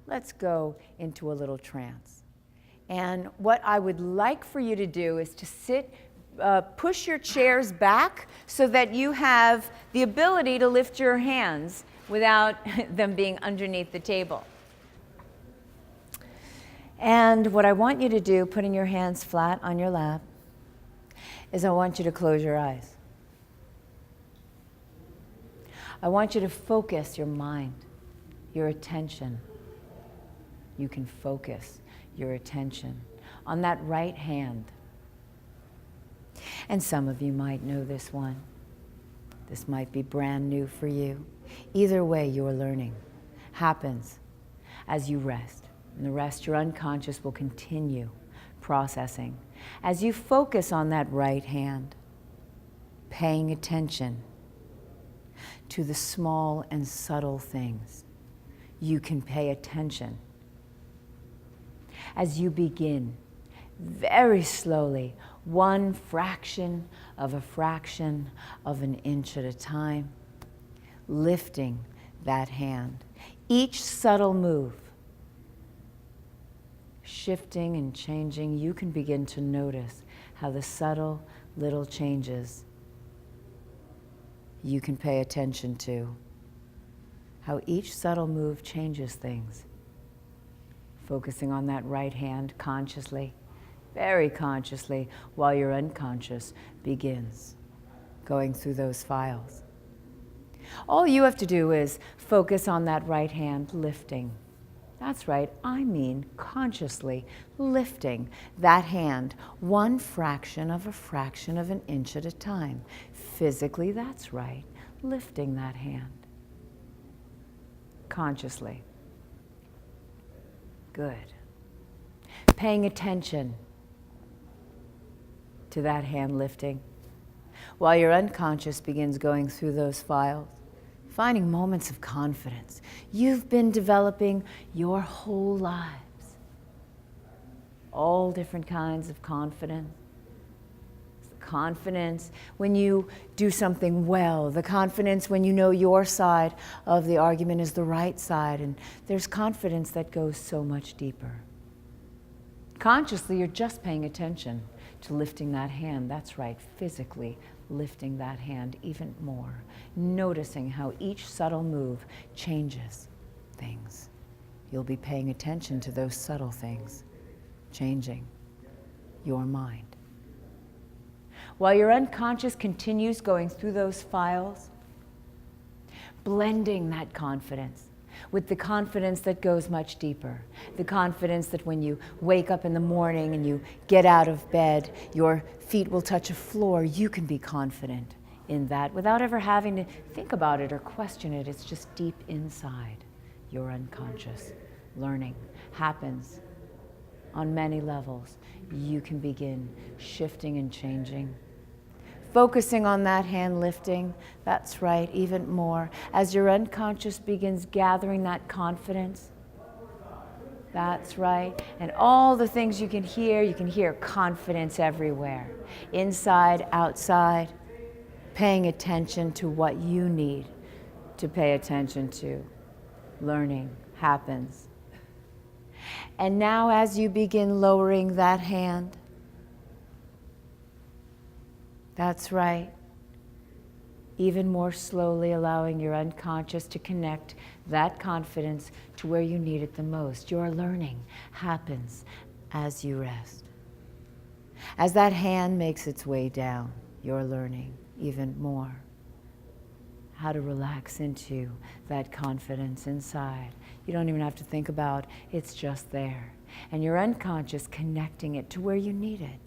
let's go into a little trance. And what I would like for you to do is to sit, push your chairs back so that you have the ability to lift your hands without them being underneath the table. And what I want you to do, putting your hands flat on your lap, is I want you to close your eyes. I want you to focus your mind, your attention. You can focus your attention on that right hand. And some of you might know this one. This might be brand new for you. Either way, your learning happens as you rest. And the rest, your unconscious will continue processing. As you focus on that right hand, paying attention to the small and subtle things, you can pay attention. As you begin, very slowly, one fraction of an inch at a time, lifting that hand. Each subtle move, shifting and changing, you can begin to notice how the subtle little changes you can pay attention to. How each subtle move changes things. Focusing on that right hand consciously, very consciously, while your unconscious begins going through those files. All you have to do is focus on that right hand lifting. That's right, I mean consciously lifting that hand one fraction of an inch at a time. Physically, that's right, lifting that hand. Consciously. Good. Paying attention to that hand lifting while your unconscious begins going through those files, finding moments of confidence. You've been developing your whole lives. All different kinds of confidence. The confidence when you do something well, the confidence when you know your side of the argument is the right side, and there's confidence that goes so much deeper. Consciously, you're just paying attention to lifting that hand. That's right, physically lifting that hand even more, noticing how each subtle move changes things. You'll be paying attention to those subtle things, changing your mind. While your unconscious continues going through those files, blending that confidence with the confidence that goes much deeper. The confidence that when you wake up in the morning and you get out of bed, your feet will touch a floor. You can be confident in that without ever having to think about it or question it. It's just deep inside your unconscious. Learning happens on many levels. You can begin shifting and changing. Focusing on that hand lifting, that's right, even more. As your unconscious begins gathering that confidence, that's right. And all the things you can hear confidence everywhere. Inside, outside, paying attention to what you need to pay attention to. Learning happens. And now as you begin lowering that hand, that's right. Even more slowly allowing your unconscious to connect that confidence to where you need it the most. Your learning happens as you rest. As that hand makes its way down, you're learning even more how to relax into that confidence inside. You don't even have to think about it. It's just there. And your unconscious connecting it to where you need it.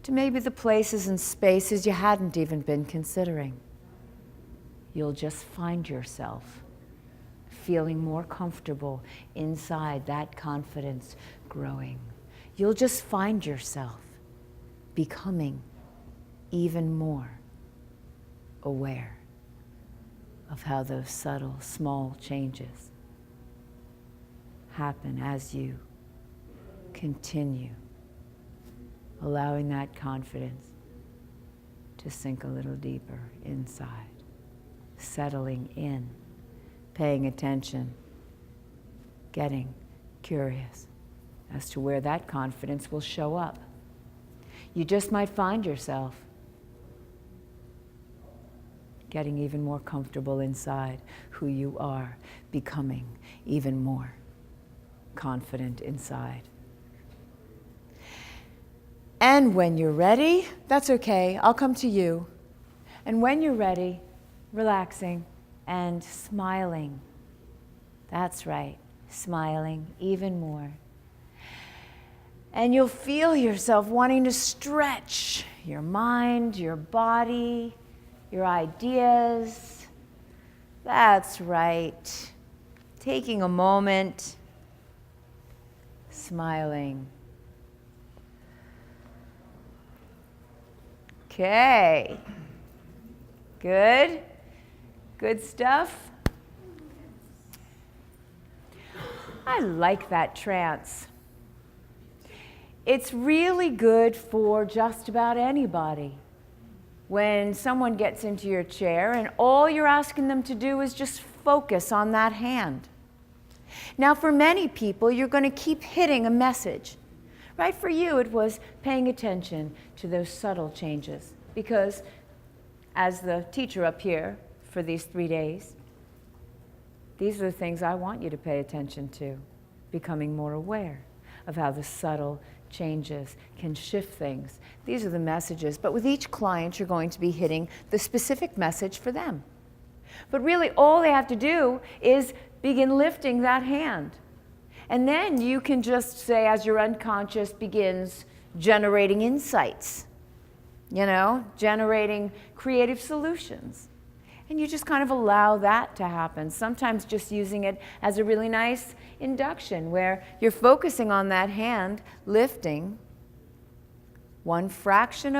To maybe the places and spaces you hadn't even been considering. You'll just find yourself feeling more comfortable inside that confidence growing. You'll just find yourself becoming even more aware of how those subtle, small changes happen as you continue allowing that confidence to sink a little deeper inside, settling in, paying attention, getting curious as to where that confidence will show up. You just might find yourself getting even more comfortable inside who you are, becoming even more confident inside. And when you're ready, that's okay, I'll come to you. And when you're ready, relaxing and smiling. That's right, smiling even more. And you'll feel yourself wanting to stretch your mind, your body, your ideas. That's right. Taking a moment, smiling. Okay. Good. Good stuff. I like that trance. It's really good for just about anybody. When someone gets into your chair and all you're asking them to do is just focus on that hand. Now, for many people, you're going to keep hitting a message. Right? For you, it was paying attention to those subtle changes. Because as the teacher up here for these 3 days, these are the things I want you to pay attention to. Becoming more aware of how the subtle changes can shift things. These are the messages. But with each client, you're going to be hitting the specific message for them. But really, all they have to do is begin lifting that hand. And then you can just say, as your unconscious begins generating insights, generating creative solutions. And you just kind of allow that to happen. Sometimes just using it as a really nice induction where you're focusing on that hand, lifting 1/fraction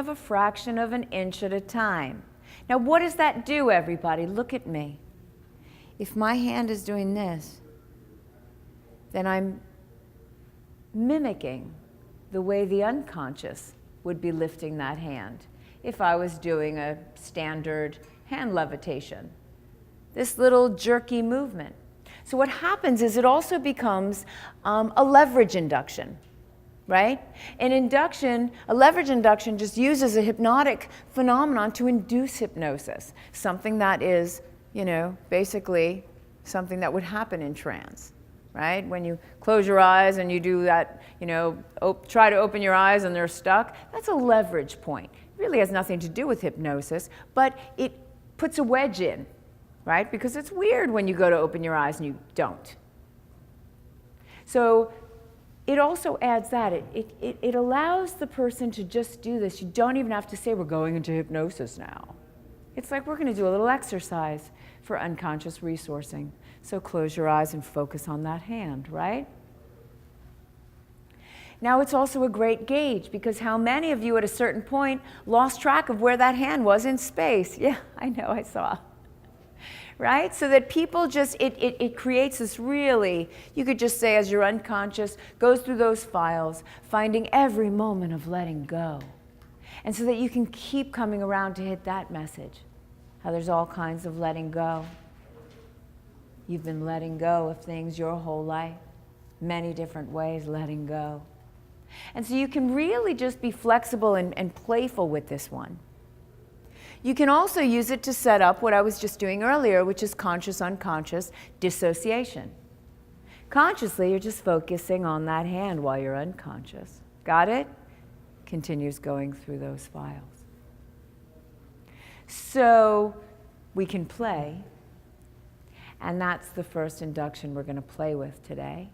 of an inch at a time. Now, what does that do, everybody? Look at me. If my hand is doing this, then I'm mimicking the way the unconscious would be lifting that hand if I was doing a standard hand levitation. This little jerky movement. So what happens is it also becomes a leverage induction, right? An induction, a leverage induction just uses a hypnotic phenomenon to induce hypnosis, something that is, basically something that would happen in trance. Right? When you close your eyes and you do that, try to open your eyes and they're stuck, that's a leverage point. It really has nothing to do with hypnosis, but it puts a wedge in, right? Because it's weird when you go to open your eyes and you don't. So it also adds that. It allows the person to just do this. You don't even have to say, we're going into hypnosis now. It's like we're going to do a little exercise for unconscious resourcing. So close your eyes and focus on that hand, right? Now it's also a great gauge because how many of you at a certain point lost track of where that hand was in space? Yeah, I know, I saw. Right? So that people just, it creates this really, you could just say as your unconscious goes through those files, finding every moment of letting go. And so that you can keep coming around to hit that message. How there's all kinds of letting go. You've been letting go of things your whole life, many different ways, letting go. And so you can really just be flexible and playful with this one. You can also use it to set up what I was just doing earlier, which is conscious-unconscious dissociation. Consciously, you're just focusing on that hand while you're unconscious. Got it? Continues going through those files. So we can play. And that's the first induction we're going to play with today.